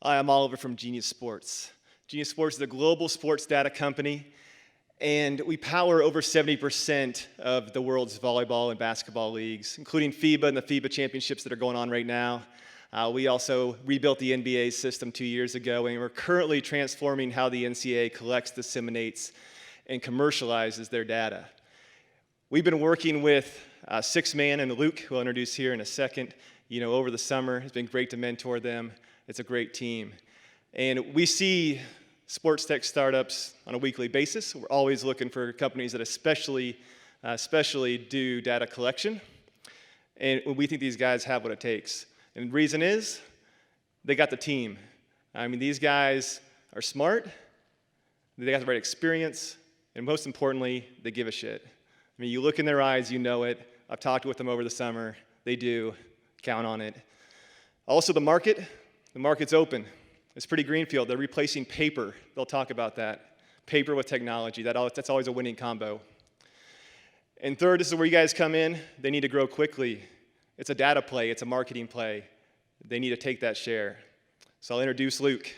Hi, I'm Oliver from Genius Sports. Genius Sports is a global sports data company, and we power over 70% of the world's volleyball and basketball leagues, including FIBA and the FIBA championships that are going on right now. We also rebuilt the NBA system 2 years ago, and we're currently transforming how the NCAA collects, disseminates, and commercializes their data. We've been working with Six-Man and Luke, who I'll introduce here in a second, over the summer. It's been great to mentor them. It's a great team. And we see sports tech startups on a weekly basis. We're always looking for companies that especially do data collection. And we think these guys have what it takes. And the reason is, they got the team. I mean, these guys are smart, they got the right experience, and most importantly, they give a shit. I mean, you look in their eyes, you know it. I've talked with them over the summer. They do. Count on it. Also, the market's open. It's pretty greenfield. They're replacing paper. They'll talk about that. Paper with technology. That's always a winning combo. And third, this is where you guys come in. They need to grow quickly. It's a data play. It's a marketing play. They need to take that share. So I'll introduce Luke.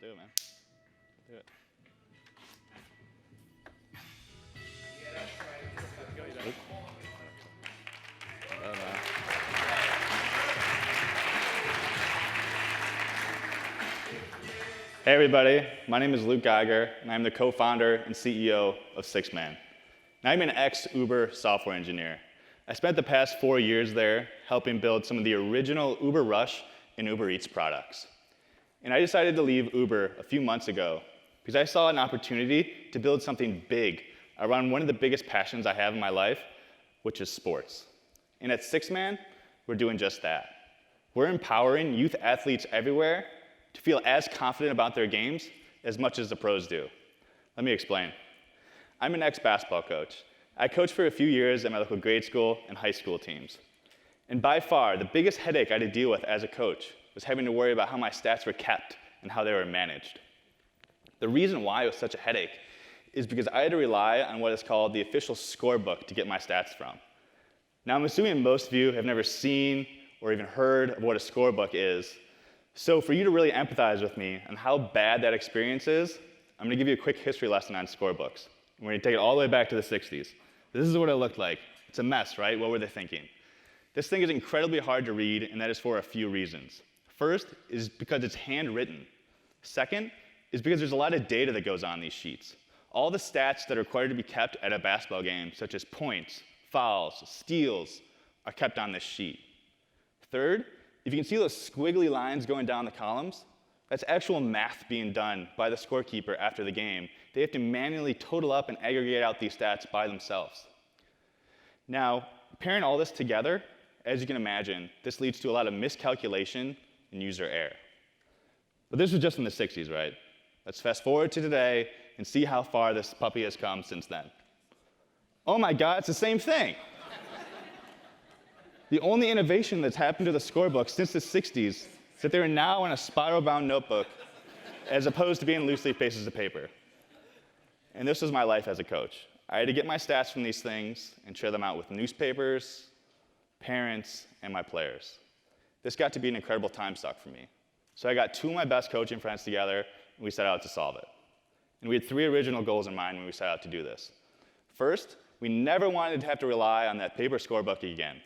Do it, man. Do it. Hey everybody, my name is Luke Geiger, and I'm the co-founder and CEO of Six-Man. Now I'm an ex-Uber software engineer. I spent the past 4 years there helping build some of the original Uber Rush and Uber Eats products. And I decided to leave Uber a few months ago because I saw an opportunity to build something big around one of the biggest passions I have in my life, which is sports. And at Six-Man, we're doing just that. We're empowering youth athletes everywhere to feel as confident about their games as much as the pros do. Let me explain. I'm an ex-basketball coach. I coached for a few years at my local grade school and high school teams. And by far, the biggest headache I had to deal with as a coach was having to worry about how my stats were kept and how they were managed. The reason why it was such a headache is because I had to rely on what is called the official scorebook to get my stats from. Now, I'm assuming most of you have never seen or even heard of what a scorebook is. So for you to really empathize with me on how bad that experience is, I'm going to give you a quick history lesson on scorebooks. We're going to take it all the way back to the 60s. This is what it looked like. It's a mess, right? What were they thinking? This thing is incredibly hard to read, and that is for a few reasons. First is because it's handwritten. Second is because there's a lot of data that goes on these sheets. All the stats that are required to be kept at a basketball game, such as points, fouls, steals, are kept on this sheet. Third, if you can see those squiggly lines going down the columns, that's actual math being done by the scorekeeper after the game. They have to manually total up and aggregate out these stats by themselves. Now, pairing all this together, as you can imagine, this leads to a lot of miscalculation and user error. But this was just in the 60s, right? Let's fast forward to today and see how far this puppy has come since then. Oh my God, it's the same thing. The only innovation that's happened to the scorebook since the 60s is that they are now in a spiral-bound notebook as opposed to being loose-leaf pieces of paper. And this was my life as a coach. I had to get my stats from these things and share them out with newspapers, parents, and my players. This got to be an incredible time suck for me. So I got two of my best coaching friends together, and we set out to solve it. And we had three original goals in mind when we set out to do this. First, we never wanted to have to rely on that paper scorebook again.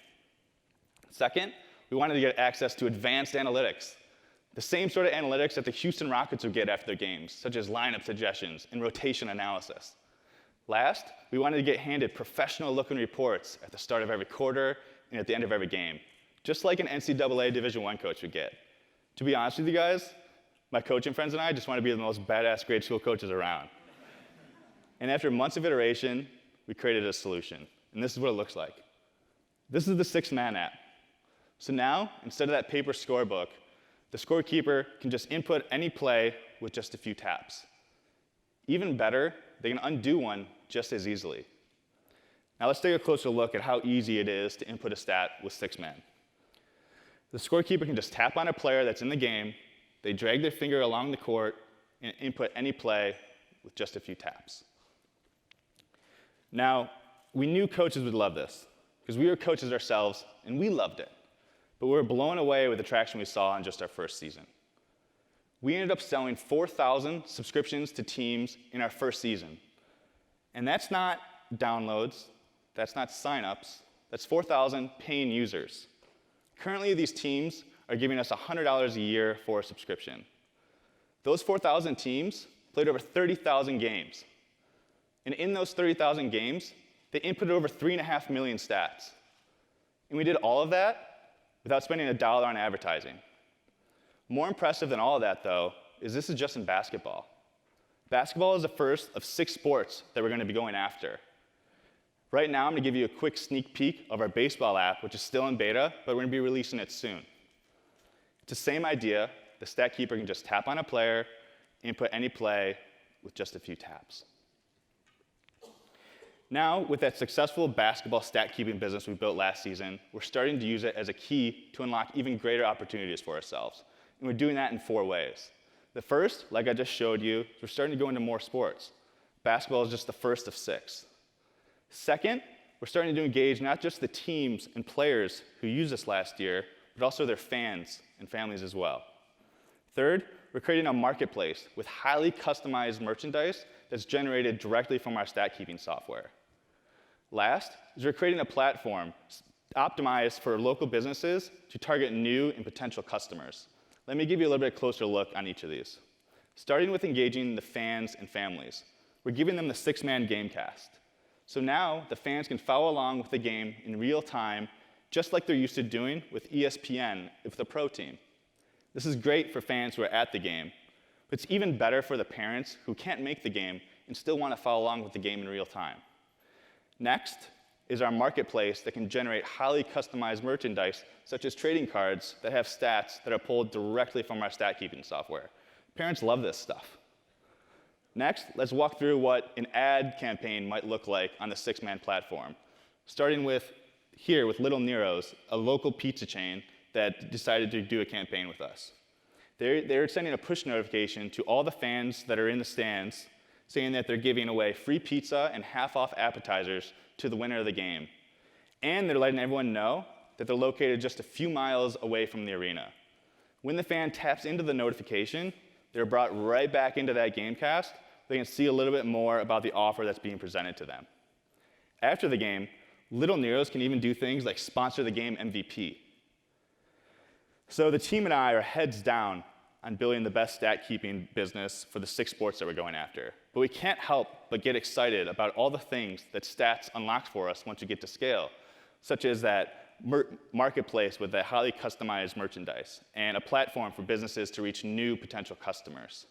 Second, we wanted to get access to advanced analytics, the same sort of analytics that the Houston Rockets would get after their games, such as lineup suggestions and rotation analysis. Last, we wanted to get handed professional-looking reports at the start of every quarter and at the end of every game, just like an NCAA Division I coach would get. To be honest with you guys, my coaching friends and I just want to be the most badass grade school coaches around. And after months of iteration, we created a solution. And this is what it looks like. This is the Six-Man app. So now, instead of that paper scorebook, the scorekeeper can just input any play with just a few taps. Even better, they can undo one just as easily. Now let's take a closer look at how easy it is to input a stat with Six-Man. The scorekeeper can just tap on a player that's in the game, they drag their finger along the court, and input any play with just a few taps. Now, we knew coaches would love this, because we were coaches ourselves, and we loved it. But we were blown away with the traction we saw in just our first season. We ended up selling 4,000 subscriptions to teams in our first season. And that's not downloads, that's not signups, that's 4,000 paying users. Currently, these teams are giving us $100 a year for a subscription. Those 4,000 teams played over 30,000 games. And in those 30,000 games, they inputted over 3.5 million stats. And we did all of that without spending $1 on advertising. More impressive than all of that, though, is this is just in basketball. Basketball is the first of 6 sports that we're going to be going after. Right now, I'm going to give you a quick sneak peek of our baseball app, which is still in beta, but we're going to be releasing it soon. It's the same idea. The stat keeper can just tap on a player, input any play with just a few taps. Now, with that successful basketball stat keeping business we built last season, we're starting to use it as a key to unlock even greater opportunities for ourselves. And we're doing that in 4 ways. The first, like I just showed you, is we're starting to go into more sports. Basketball is just the first of 6. Second, we're starting to engage not just the teams and players who used us last year, but also their fans and families as well. Third, we're creating a marketplace with highly customized merchandise that's generated directly from our stat keeping software. Last is we're creating a platform optimized for local businesses to target new and potential customers. Let me give you a little bit closer look on each of these. Starting with engaging the fans and families, we're giving them the 6-man Gamecast. So now the fans can follow along with the game in real time, just like they're used to doing with ESPN with the pro team. This is great for fans who are at the game, but it's even better for the parents who can't make the game and still want to follow along with the game in real time. Next is our marketplace that can generate highly customized merchandise, such as trading cards that have stats that are pulled directly from our stat keeping software. Parents love this stuff. Next, let's walk through what an ad campaign might look like on the 6-man platform, starting with here with Little Nero's, a local pizza chain that decided to do a campaign with us. They're sending a push notification to all the fans that are in the stands saying that they're giving away free pizza and half-off appetizers to the winner of the game. And they're letting everyone know that they're located just a few miles away from the arena. When the fan taps into the notification, they're brought right back into that Gamecast. They can see a little bit more about the offer that's being presented to them. After the game, Little Nero's can even do things like sponsor the game MVP. So the team and I are heads down on building the best stat-keeping business for the 6 sports that we're going after. But we can't help but get excited about all the things that stats unlocks for us once we get to scale, such as that marketplace with that highly customized merchandise and a platform for businesses to reach new potential customers.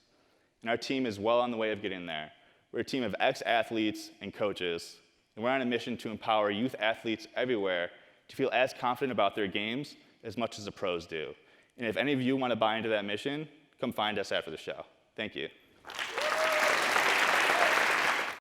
And our team is well on the way of getting there. We're a team of ex-athletes and coaches, and we're on a mission to empower youth athletes everywhere to feel as confident about their games as much as the pros do. And if any of you want to buy into that mission, come find us after the show. Thank you.